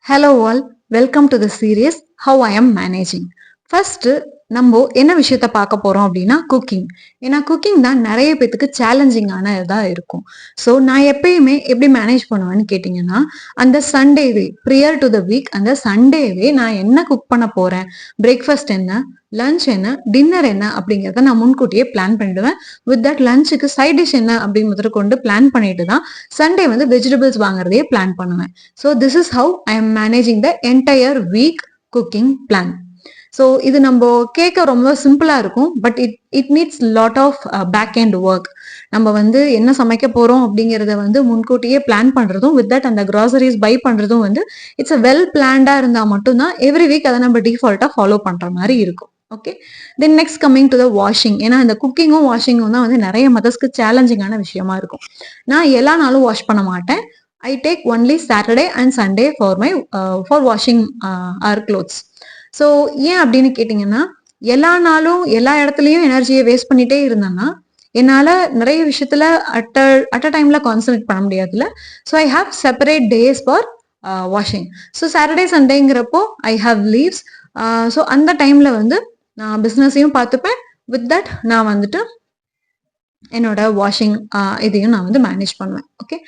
Hello all, welcome to the series How I am Managing. First, நம்ம என்ன விஷயத்த பார்க்க போறோம் அப்படின்னா குக்கிங். ஏன்னா குக்கிங் தான் நிறைய பேத்துக்கு சேலஞ்சிங்கான இதா இருக்கும். ஸோ நான் எப்பயுமே எப்படி மேனேஜ் பண்ணுவேன்னு கேட்டிங்கன்னா, அந்த சண்டேவே ப்ரியர் டு த வீக் அந்த சண்டேவே நான் என்ன குக் பண்ண போறேன், பிரேக்ஃபாஸ்ட் என்ன, லஞ்ச் என்ன, டின்னர் என்ன அப்படிங்கிறத நான் முன்கூட்டியே பிளான் பண்ணிடுவேன். வித் தட் லஞ்சுக்கு சைட் டிஷ் என்ன அப்படின்னு கொண்டு பிளான் பண்ணிட்டு தான் சண்டே வந்து வெஜிடபிள்ஸ் வாங்குறதே பிளான் பண்ணுவேன். So this is how I am managing the entire week cooking plan. So இது நம்ம கேட்க ரொம்ப சிம்பிளா இருக்கும், but it needs lot of back and work. நம்ம வந்து என்ன சமைக்க போறோம் அப்படிங்கிறத வந்து முன்கூட்டியே பிளான் பண்றதும், வித் தட் அந்த கிராசரிஸ் பை பண்றதும் வந்து இட்ஸ் அ வெல் பிளான்டா இருந்தா மட்டும்தான் எவ்ரி வீக் அதை நம்ம டிஃபால்ட்டா ஃபாலோ பண்ற மாதிரி இருக்கும். Okay, then next coming to the washing. ஏன்னா இந்த குக்கிங்கும் வாஷிங்கும் தான் வந்து நிறைய மதர்ஸ்க்கு சேலஞ்சிங்கான விஷயமா இருக்கும். நான் எல்லா நாளும் வாஷ் பண்ண மாட்டேன். I take only Saturday and Sunday for washing our clothes. So ஏன் அப்படின்னு கேட்டிங்கன்னா, எல்லா நாளும் எல்லா இடத்துலையும் எனர்ஜியை வேஸ்ட் பண்ணிட்டே இருந்தேன்னா என்னால் நிறைய விஷயத்துல அட் அ டைம்ல கான்சன்ட்ரேட் பண்ண முடியாதுல்ல. So I have separate days for washing. So Saturday சண்டேங்கிறப்போ ஐ ஹாவ் லீவ்ஸ். ஸோ அந்த டைம்ல வந்து நான் பிஸ்னஸையும் பார்த்துப்பேன். வித் தட் நான் வந்துட்டு என்னோட வாஷிங் இதையும் நான் வந்து மேனேஜ் பண்ணுவேன். ஓகே,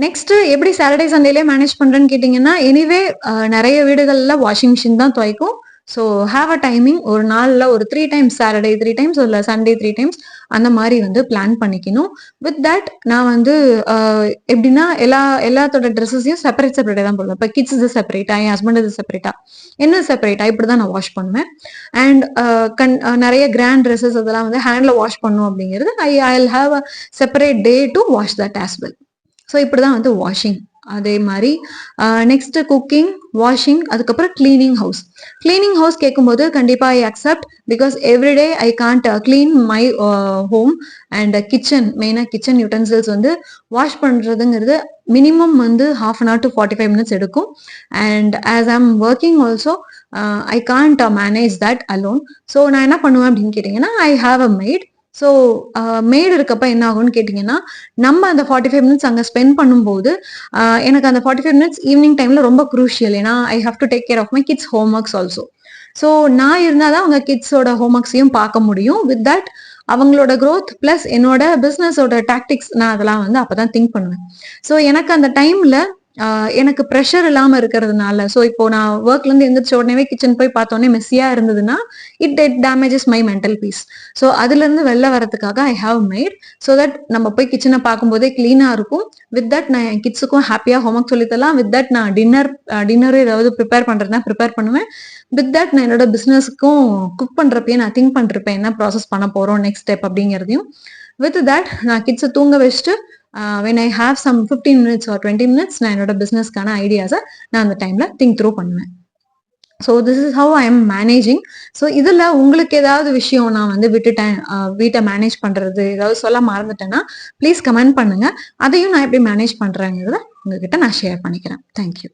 நெக்ஸ்ட் எப்படி சாட்டர்டே சண்டேலே மேனேஜ் பண்றேன்னு கேட்டீங்கன்னா, எனிவே நிறைய வீடுகள்ல வாஷிங் மிஷின் தான் துவைக்கும். ஸோ ஹாவ் அ டைமிங், ஒரு நாள்ல ஒரு 3 டைம்ஸ் சாட்டர்டே 3 டைம்ஸ் இல்லை சண்டே 3 டைம்ஸ் அந்த மாதிரி வந்து பிளான் பண்ணிக்கணும். வித் தட் நான் வந்து எப்படின்னா எல்லாத்தோட ட்ரெஸ்ஸஸையும் செப்பரேட்டா தான் போடுவேன். இப்போ கிட்ஸ் இது செப்பரேட்டா, என் ஹஸ்பண்ட் இது செப்பரேட்டா, என்ன செப்பரேட்டா இப்படிதான் நான் வாஷ் பண்ணுவேன். அண்ட் நிறைய கிராண்ட் ட்ரெஸ்ஸஸ் அதெல்லாம் வந்து ஹேண்ட்ல வாஷ் பண்ணும் அப்படிங்கிறது ஐ have a separate day to wash that as well. So இப்படிதான் வந்து வாஷிங். அதே மாதிரி நெக்ஸ்ட் குக்கிங், வாஷிங், அதுக்கப்புறம் கிளீனிங் ஹவுஸ். கிளீனிங் ஹவுஸ் கேட்கும்போது கண்டிப்பா I accept, because everyday I can't clean my home and kitchen. மெயினாக கிச்சன் யூட்டன்சில்ஸ் வந்து wash பண்ணுறதுங்கிறது மினிமம் வந்து 1/2 hour to 45 minutes எடுக்கும். And as I'm working also I can't manage that alone. So நான் என்ன பண்ணுவேன் அப்படின்னு கேட்டிங்கன்னா, I have a maid. So maid இருக்கப்ப என்ன ஆகும்னு கேட்டிங்கன்னா, நம்ம அந்த 45 minutes அங்கே ஸ்பெண்ட் பண்ணும்போது எனக்கு அந்த 45 minutes ஈவினிங் டைம்ல ரொம்ப குரூஷியல். ஏன்னா I have to take care of my kids home works also. So நான் இருந்தால் தான் அவங்க கிட்ஸோட ஹோம் ஒர்க்ஸையும் பார்க்க முடியும். வித் தட் அவங்களோட க்ரோத் பிளஸ் என்னோட பிஸ்னஸோட டாக்டிக்ஸ் நான் அதெல்லாம் வந்து அப்பதான் திங்க் பண்ணுவேன். ஸோ எனக்கு அந்த டைம்ல எனக்கு ப்ரெஷர் இல்லாம இருக்கிறதுனால, ஸோ இப்போ நான் ஒர்க்ல இருந்து எந்திரிச்ச உடனே கிச்சன் போய் பார்த்தோன்னே மெஸ்ஸியா இருந்ததுன்னா it damages my mental piece. So அதுல இருந்து வெளில வரதுக்காக I have made, so that நம்ம போய் கிச்சனை பார்க்கும்போதே கிளீனா இருக்கும். வித் தட் நான் என் கிட்ஸுக்கும் ஹாப்பியா ஹோம்ஒர்க் சொல்லித்தரலாம். வித் தட் நான் டின்னர் ஏதாவது ப்ரிப்பேர் பண்றதுனா ப்ரிப்பேர் பண்ணுவேன். வித் தட் நான் என்னோட பிசினஸ்க்கும் குக் பண்றப்பயே நான் திங்க் பண்றப்ப என்ன ப்ராசஸ் பண்ண போறோம் நெக்ஸ்ட் ஸ்டெப் அப்படிங்கிறதையும். வித் தட் நான் கிட்ஸை தூங்க வச்சுட்டு when I have some 15 minutes or 20 minutes நான் என்னோட பிசினஸ்க்கான ஐடியாஸை நான் அந்த டைம்ல திங்க் த்ரூ பண்ணுவேன். So this is how I am managing. So இதில் உங்களுக்கு ஏதாவது விஷயம் நான் வந்து விட்டுட்டேன், வீட்டை மேனேஜ் பண்ணுறது ஏதாவது சொல்ல மறந்துட்டேன்னா ப்ளீஸ் கமெண்ட் பண்ணுங்க. அதையும் நான் எப்படி மேனேஜ் பண்ணுறேங்கிறத உங்ககிட்ட நான் ஷேர் பண்ணிக்கிறேன். தேங்க்யூ.